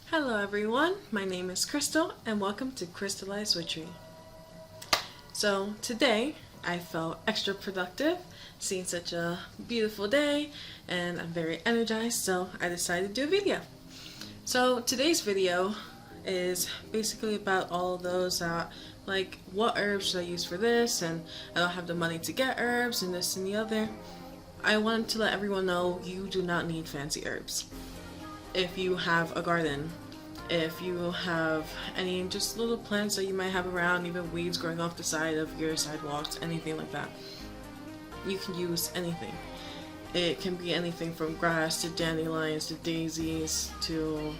Hello everyone, my name is Crystal and welcome to Crystalized Witchery. So today I felt extra productive, seeing such a beautiful day, and I'm very energized, so I decided to do a video. So today's video is basically about all of those like what herbs should I use for this, and I don't have the money to get herbs and this and the other. I wanted to let everyone know you do not need fancy herbs. If you have a garden, if you have any just little plants that you might have around, even weeds growing off the side of your sidewalks, anything like that, you can use anything. It can be anything from grass to dandelions to daisies to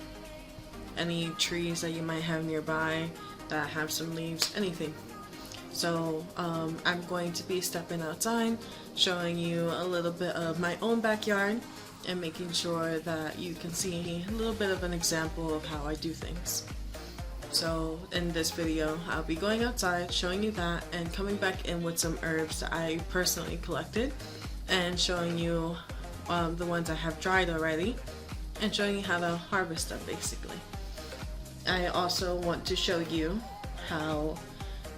any trees that you might have nearby that have some leaves, anything. So I'm going to be stepping outside, showing you a little bit of my own backyard and making sure that you can see a little bit of an example of how I do things. So in this video, I'll be going outside, showing you that, and coming back in with some herbs that I personally collected, and showing you the ones I have dried already, and showing you how to harvest them basically. I also want to show you how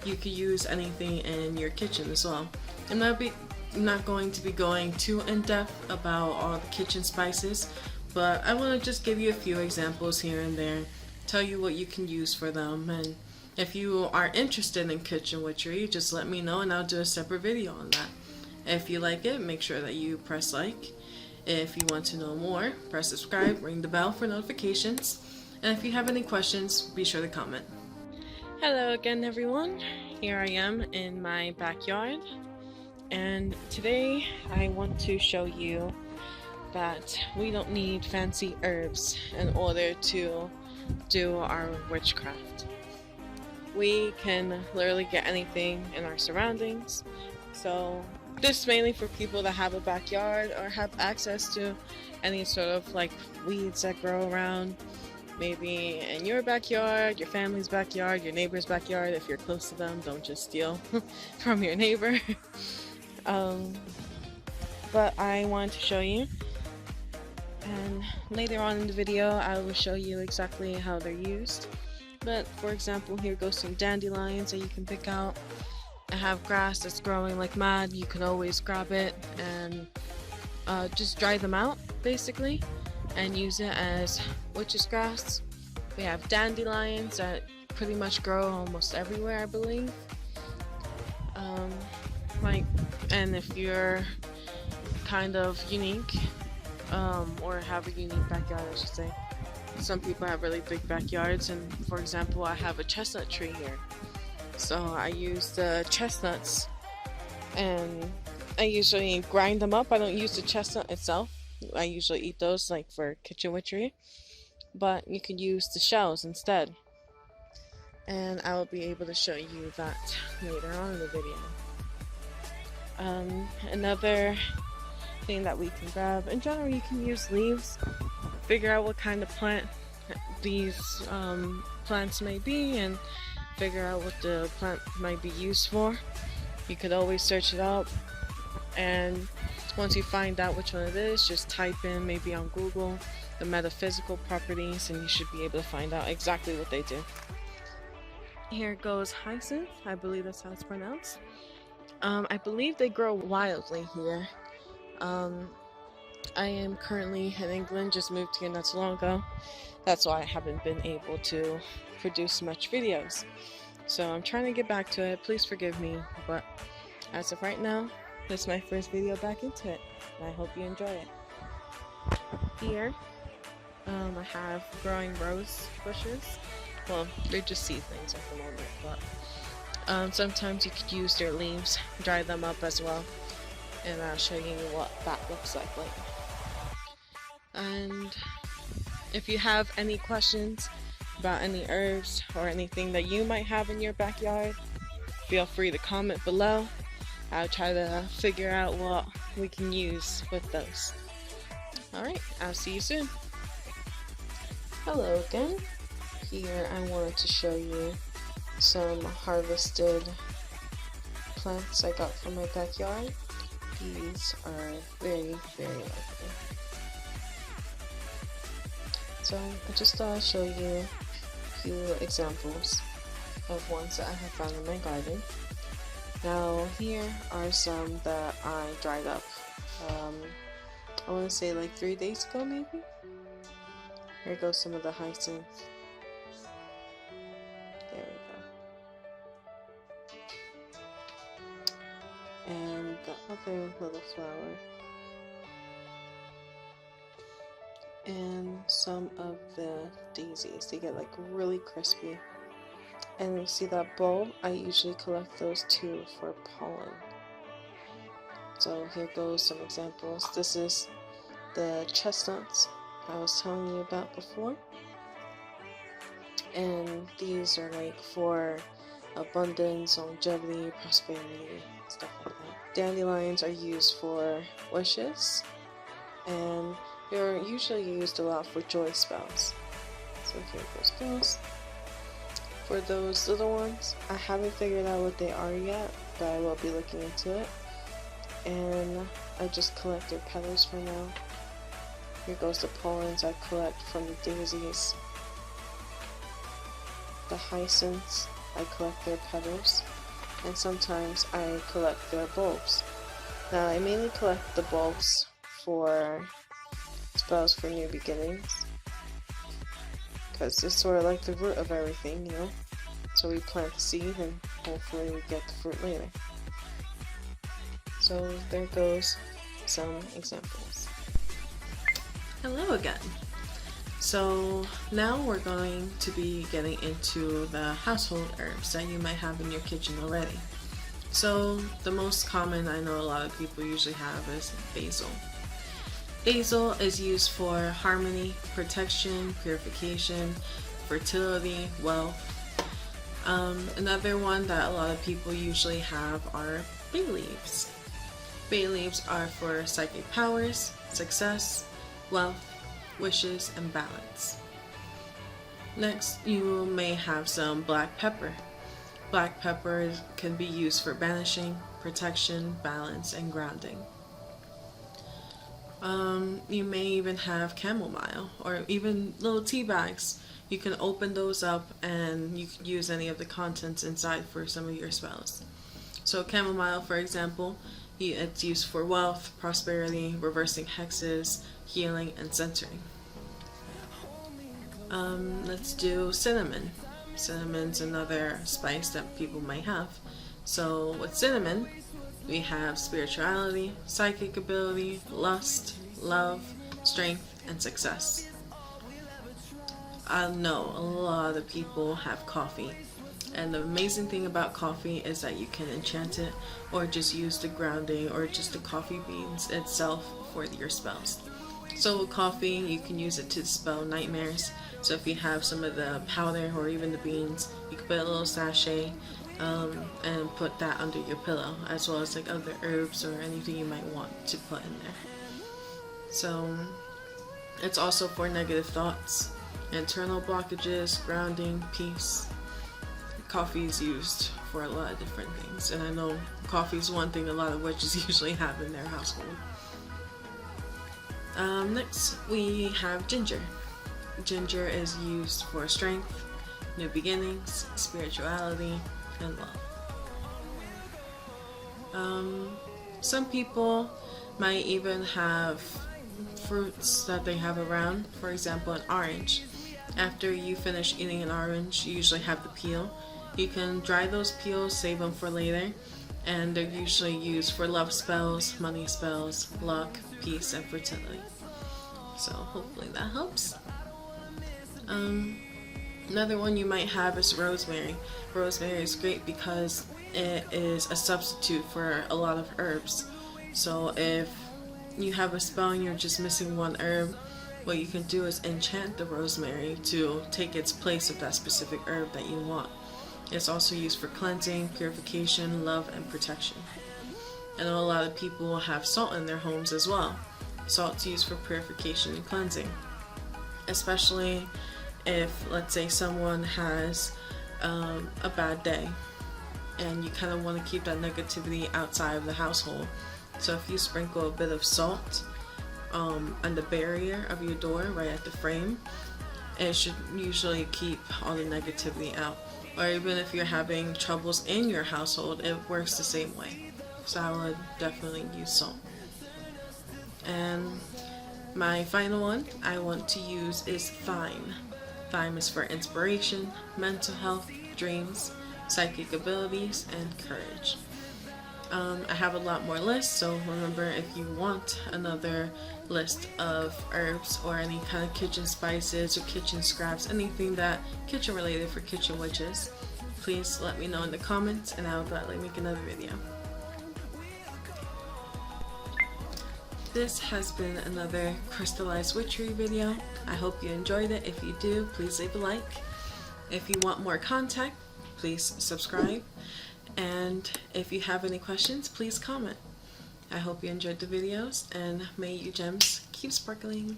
you could use anything in your kitchen as well. I'm not going to be going too in-depth about all the kitchen spices, but I want to just give you a few examples here and there, tell you what you can use for them, and if you are interested in kitchen witchery, just let me know and I'll do a separate video on that. If you like it, make sure that you press like. If you want to know more, press subscribe, ring the bell for notifications, and if you have any questions, be sure to comment. Hello again everyone, here I am in my backyard. And today I want to show you that we don't need fancy herbs in order to do our witchcraft. We can literally get anything in our surroundings. So this is mainly for people that have a backyard or have access to any sort of like weeds that grow around. Maybe in your backyard, your family's backyard, your neighbor's backyard. If you're close to them, don't just steal from your neighbor. But I wanted to show you, and later on in the video I will show you exactly how they're used. But for example, here goes some dandelions that you can pick out. I have grass that's growing like mad. You can always grab it and just dry them out basically and use it as witch's grass. We have dandelions that pretty much grow almost everywhere, I believe. And if you're kind of unique, or have a unique backyard, I should say. Some people have really big backyards, and for example, I have a chestnut tree here. So I use the chestnuts, and I usually grind them up. I don't use the chestnut itself. I usually eat those like for kitchen witchery, but you could use the shells instead. And I will be able to show you that later on in the video. Another thing that we can grab, in general you can use leaves, figure out what kind of plant these plants may be and figure out what the plant might be used for. You could always search it up, and once you find out which one it is, just type in maybe on Google the metaphysical properties and you should be able to find out exactly what they do. Here goes hyacinth, I believe that's how it's pronounced. I believe they grow wildly here. I am currently in England, just moved here not so long ago. That's why I haven't been able to produce much videos. So I'm trying to get back to it, please forgive me, but as of right now, this is my first video back into it, and I hope you enjoy it. Here, I have growing rose bushes. Well, they're just seedlings at the moment, but sometimes you could use their leaves, dry them up as well, and I'll show you what that looks like later. And if you have any questions about any herbs or anything that you might have in your backyard, feel free to comment below. I'll try to figure out what we can use with those. Alright, I'll see you soon. Hello again. Here I wanted to show you some harvested plants I got from my backyard. These are very, very lovely. So I just thought I'd show you a few examples of ones that I have found in my garden. Now here are some that I dried up, I want to say like 3 days ago maybe. Here goes some of the hyacinth. There we go. And the other little flower. And some of the daisies. They get like really crispy. And you see that bowl? I usually collect those too for pollen. So here goes some examples. This is the chestnuts I was telling you about before. And these are like for abundance, longevity, prosperity, stuff like that. Dandelions are used for wishes, and they're usually used a lot for joy spells. So here goes those. For those little ones, I haven't figured out what they are yet, but I will be looking into it. And I just collect their petals for now. Here goes the pollens I collect from the daisies. The hyacinths, I collect their petals. And sometimes I collect their bulbs. Now I mainly collect the bulbs for spells for new beginnings, because it's sort of like the root of everything, you know? So we plant the seed and hopefully we get the fruit later. So there goes some examples. Hello again. So now we're going to be getting into the household herbs that you might have in your kitchen already. So the most common I know a lot of people usually have is basil. Basil is used for harmony, protection, purification, fertility, wealth. Another one that a lot of people usually have are bay leaves. Bay leaves are for psychic powers, success, wealth, wishes, and balance. Next, you may have some black pepper. Black pepper can be used for banishing, protection, balance, and grounding. You may even have chamomile, or even little tea bags. You can open those up and you can use any of the contents inside for some of your spells. So chamomile, for example, it's used for wealth, prosperity, reversing hexes, healing, and centering. Let's do cinnamon. Cinnamon's another spice that people might have. So with cinnamon, we have spirituality, psychic ability, lust, love, strength, and success. I know a lot of people have coffee, and the amazing thing about coffee is that you can enchant it or just use the grounding or just the coffee beans itself for your spells. So with coffee, you can use it to dispel nightmares. So if you have some of the powder or even the beans, you can put a little sachet and put that under your pillow, as well as like other herbs or anything you might want to put in there. So it's also for negative thoughts, internal blockages, grounding, peace. Coffee is used for a lot of different things, and I know coffee is one thing a lot of witches usually have in their household. Next, we have ginger. Ginger is used for strength, new beginnings, spirituality, and love. Some people might even have fruits that they have around, for example an orange. After you finish eating an orange, you usually have the peel. You can dry those peels, save them for later, and they're usually used for love spells, money spells, luck, peace, and fertility. So hopefully that helps. Another one you might have is rosemary. Rosemary is great because it is a substitute for a lot of herbs. So if you have a spell and you're just missing one herb, what you can do is enchant the rosemary to take its place of that specific herb that you want. It's also used for cleansing, purification, love, and protection. I know a lot of people have salt in their homes as well. Salt's used for purification and cleansing, especially if, let's say, someone has a bad day and you kind of want to keep that negativity outside of the household. So if you sprinkle a bit of salt on the barrier of your door, right at the frame, it should usually keep all the negativity out. Or even if you're having troubles in your household, it works the same way. So I would definitely use salt. And my final one I want to use is thyme. Thyme is for inspiration, mental health, dreams, psychic abilities, and courage. I have a lot more lists, so remember, if you want another list of herbs or any kind of kitchen spices or kitchen scraps, anything that kitchen related for kitchen witches, please let me know in the comments and I will gladly make another video. This has been another Crystalized Witchery video. I hope you enjoyed it. If you do, please leave a like. If you want more content, please subscribe. And if you have any questions, please comment. I hope you enjoyed the videos, and may your gems keep sparkling.